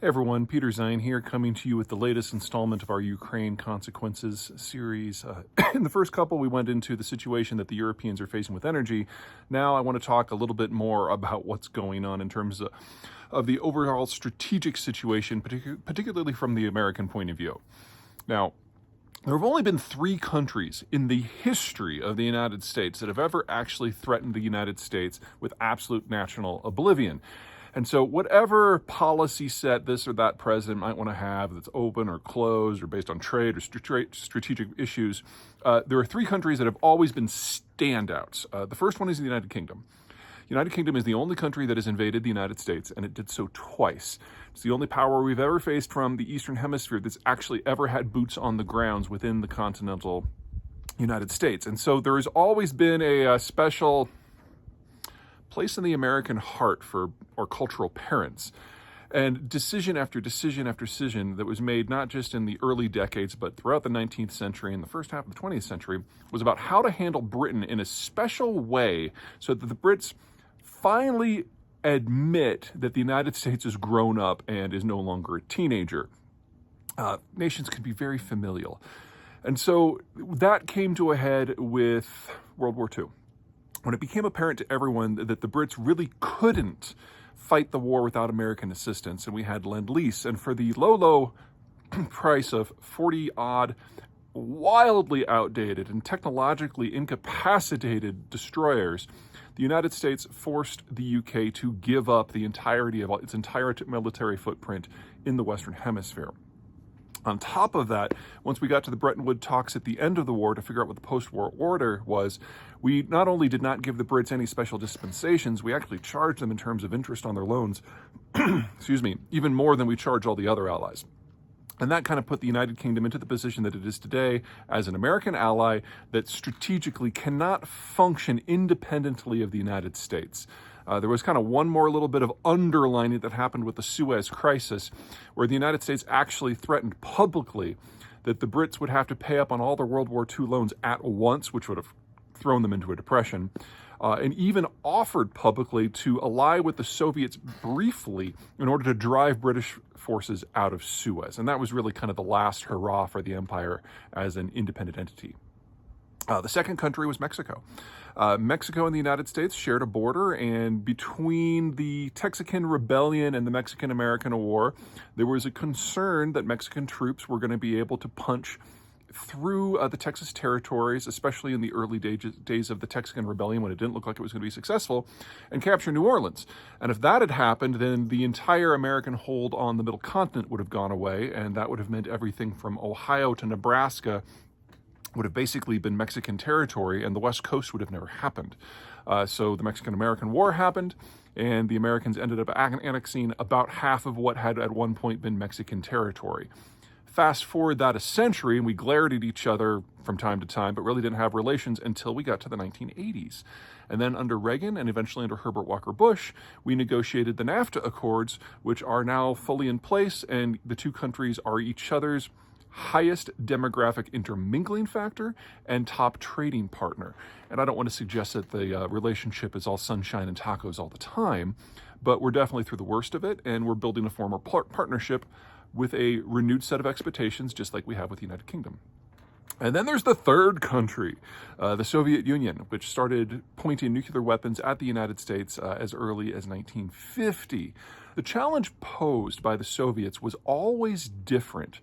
Hey everyone, Peter Zine here, coming to you with the latest installment of our Ukraine Consequences series. In the first couple, we went into the situation that the Europeans are facing with energy. Now I want to talk a little bit more about what's going on in terms of the overall strategic situation, particularly from the American point of view. Now, there have only been 3 countries in the history of the United States that have ever actually threatened the United States with absolute national oblivion. And so whatever policy set this or that president might want to have that's open or closed or based on trade or strategic issues, there are 3 countries that have always been standouts. The first one is the United Kingdom. The United Kingdom is the only country that has invaded the United States, and it did so twice. It's the only power we've ever faced from the Eastern Hemisphere that's actually ever had boots on the grounds within the continental United States. And so there has always been a special place in the American heart for our cultural parents. And decision after decision after decision that was made not just in the early decades, but throughout the 19th century and the first half of the 20th century was about how to handle Britain in a special way so that the Brits finally admit that the United States has grown up and is no longer a teenager. Nations can be very familial. And so that came to a head with World War II. When it became apparent to everyone that the Brits really couldn't fight the war without American assistance, and we had Lend-Lease, and for the low price of 40-odd, wildly outdated and technologically incapacitated destroyers, the United States forced the UK to give up the entirety of its entire military footprint in the Western Hemisphere. On top of that, once we got to the Bretton Woods talks at the end of the war to figure out what the post-war order was, we not only did not give the Brits any special dispensations, we actually charged them in terms of interest on their loans, even more than we charge all the other allies. And that kind of put the United Kingdom into the position that it is today as an American ally that strategically cannot function independently of the United States. There was kind of one more little bit of underlining that happened with the Suez Crisis, where the United States actually threatened publicly that the Brits would have to pay up on all their World War II loans at once, which would have thrown them into a depression, and even offered publicly to ally with the Soviets briefly in order to drive British forces out of Suez. And that was really kind of the last hurrah for the empire as an independent entity. The second country was Mexico. Mexico and the United States shared a border, and between the Texican Rebellion and the Mexican-American War, there was a concern that Mexican troops were going to be able to punch through the Texas territories, especially in the early days of the Texican Rebellion when it didn't look like it was going to be successful, and capture New Orleans. And if that had happened, then the entire American hold on the Middle Continent would have gone away, and that would have meant everything from Ohio to Nebraska would have basically been Mexican territory, and the West Coast would have never happened. So the Mexican-American War happened, and the Americans ended up annexing about half of what had at one point been Mexican territory. Fast forward that a century, and we glared at each other from time to time, but really didn't have relations until we got to the 1980s. And then under Reagan and eventually under Herbert Walker Bush, we negotiated the NAFTA Accords, which are now fully in place, and the two countries are each other's highest demographic intermingling factor and top trading partner. And I don't want to suggest that the relationship is all sunshine and tacos all the time, but we're definitely through the worst of it, and we're building a former partnership with a renewed set of expectations, just like we have with the United Kingdom. And then there's the third country, the Soviet Union, which started pointing nuclear weapons at the United States as early as 1950. The challenge posed by the Soviets was always different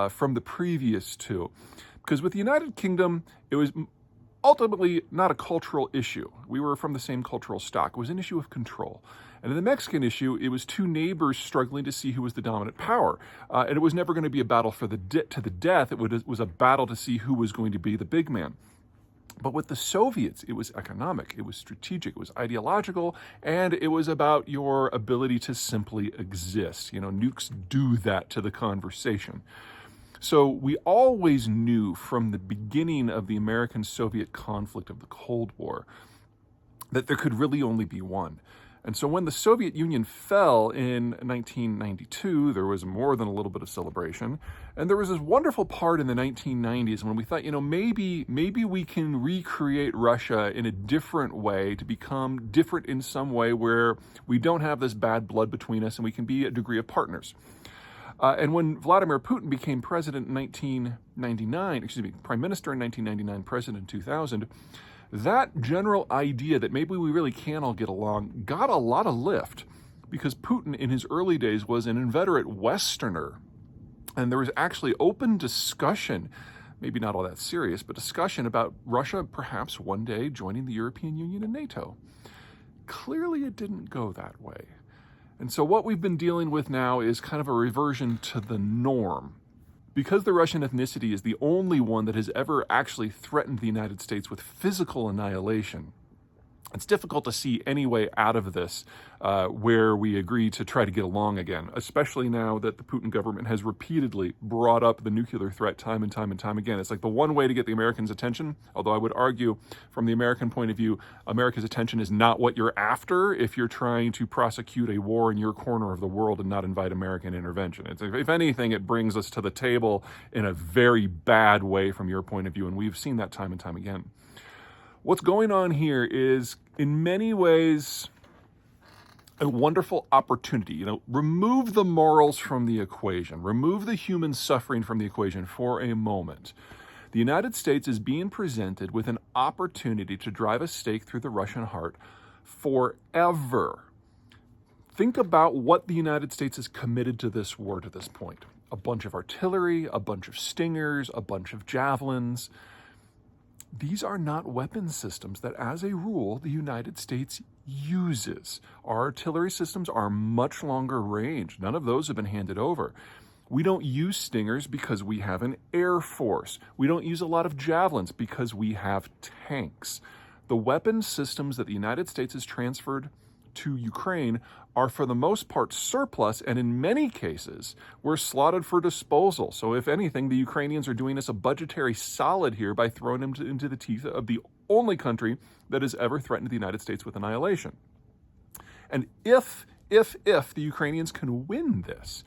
from the previous two, because with the United Kingdom, it was ultimately not a cultural issue. We were from the same cultural stock. It was an issue of control. And in the Mexican issue, it was two neighbors struggling to see who was the dominant power. And it was never going to be a battle to the death. It was a battle to see who was going to be the big man. But with the Soviets, it was economic, it was strategic, it was ideological, and it was about your ability to simply exist. Nukes do that to the conversation. So we always knew from the beginning of the American-Soviet conflict of the Cold War that there could really only be one. And so when the Soviet Union fell in 1992, there was more than a little bit of celebration. And there was this wonderful part in the 1990s when we thought, maybe we can recreate Russia in a different way to become different in some way where we don't have this bad blood between us and we can be a degree of partners. And when Vladimir Putin became president in 1999, prime minister in 1999, president in 2000, that general idea that maybe we really can all get along got a lot of lift because Putin in his early days was an inveterate Westerner. And there was actually open discussion, maybe not all that serious, but discussion about Russia perhaps one day joining the European Union and NATO. Clearly it didn't go that way. And so what we've been dealing with now is kind of a reversion to the norm. Because the Russian ethnicity is the only one that has ever actually threatened the United States with physical annihilation, it's difficult to see any way out of this where we agree to try to get along again, especially now that the Putin government has repeatedly brought up the nuclear threat time and time again. It's like the one way to get the Americans' attention, although I would argue from the American point of view, America's attention is not what you're after if you're trying to prosecute a war in your corner of the world and not invite American intervention. If anything, it brings us to the table in a very bad way from your point of view, and we've seen that time and time again. What's going on here is, in many ways, a wonderful opportunity. Remove the morals from the equation. Remove the human suffering from the equation for a moment. The United States is being presented with an opportunity to drive a stake through the Russian heart forever. Think about what the United States has committed to this war to this point. A bunch of artillery, a bunch of Stingers, a bunch of javelins. These are not weapon systems that, as a rule, the United States uses. Our artillery systems are much longer range. None of those have been handed over. We don't use Stingers because we have an air force. We don't use a lot of javelins because we have tanks. The weapon systems that the United States has transferred to Ukraine are for the most part surplus, and in many cases were slotted for disposal. So if anything, the Ukrainians are doing us a budgetary solid here by throwing them into the teeth of the only country that has ever threatened the United States with annihilation. And if the Ukrainians can win this,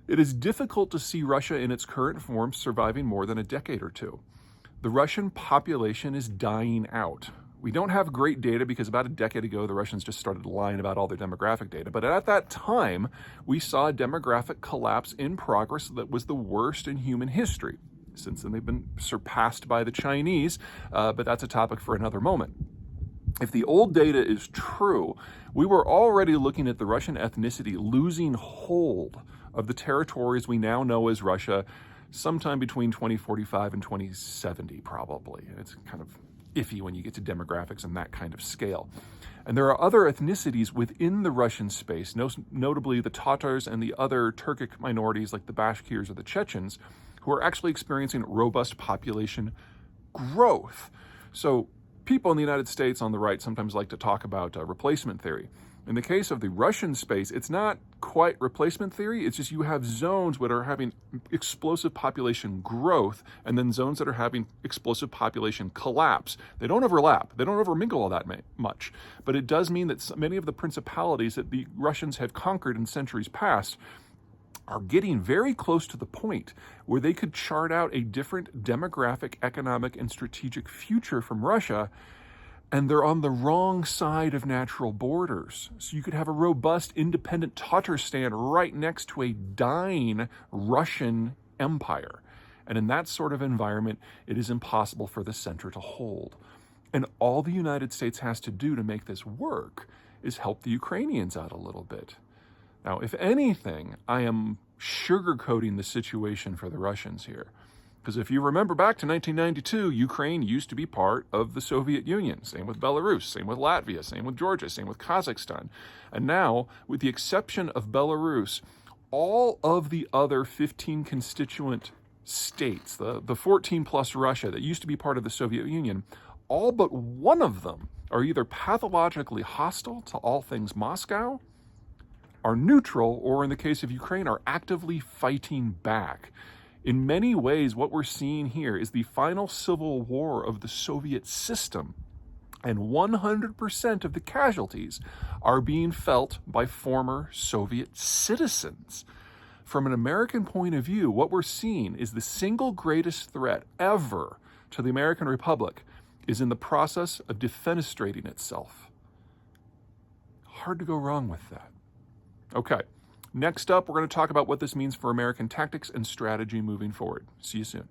it is difficult to see Russia in its current form surviving more than a decade or two. The Russian population is dying out. We don't have great data because about a decade ago, the Russians just started lying about all their demographic data. But at that time, we saw a demographic collapse in progress that was the worst in human history. Since then, they've been surpassed by the Chinese, but that's a topic for another moment. If the old data is true, we were already looking at the Russian ethnicity losing hold of the territories we now know as Russia sometime between 2045 and 2070, probably. It's kind of iffy when you get to demographics and that kind of scale. And there are other ethnicities within the Russian space, notably the Tatars and the other Turkic minorities like the Bashkirs or the Chechens, who are actually experiencing robust population growth. So people in the United States on the right sometimes like to talk about replacement theory. In the case of the Russian space, it's not quite replacement theory. It's just you have zones that are having explosive population growth and then zones that are having explosive population collapse. They don't overlap. They don't overmingle all that much. But it does mean that many of the principalities that the Russians have conquered in centuries past are getting very close to the point where they could chart out a different demographic, economic, and strategic future from Russia. And they're on the wrong side of natural borders. So you could have a robust, independent Tatarstan right next to a dying Russian empire. And in that sort of environment, it is impossible for the center to hold. And all the United States has to do to make this work is help the Ukrainians out a little bit. Now, if anything, I am sugarcoating the situation for the Russians here. Because if you remember back to 1992, Ukraine used to be part of the Soviet Union. Same with Belarus, same with Latvia, same with Georgia, same with Kazakhstan. And now, with the exception of Belarus, all of the other 15 constituent states, the 14 plus Russia that used to be part of the Soviet Union, all but one of them are either pathologically hostile to all things Moscow, are neutral, or in the case of Ukraine, are actively fighting back. In many ways, what we're seeing here is the final civil war of the Soviet system And 100% of the casualties are being felt by former Soviet citizens. From an American point of view, what we're seeing is the single greatest threat ever to the American Republic is in the process of defenestrating itself. Hard to go wrong with that. Okay, next up, we're going to talk about what this means for American tactics and strategy moving forward. See you soon.